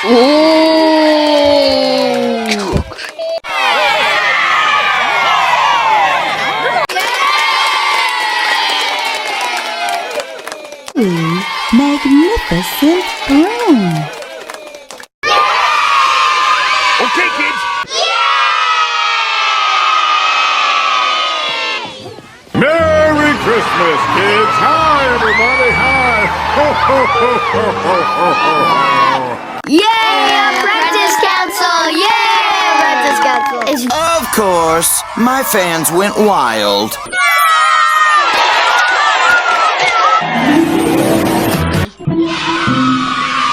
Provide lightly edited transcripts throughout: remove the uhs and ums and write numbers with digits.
Ooh. Magnificent broom. Okay, kids. Merry Christmas, kids. Hi, everybody. Hi. Ho, ho, ho, ho, ho, ho, ho, ho. Yay! Apprentice Council! Yay! Apprentice Council! Of course, my fans went wild.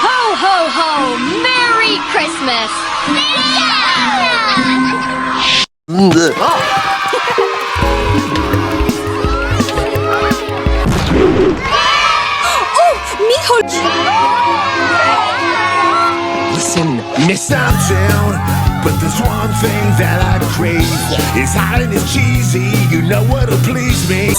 Ho, ho, ho! Merry Christmas! Listen, Miss Downtown, but there's one thing that I crave. It's hot and it's cheesy. You know what'll please me.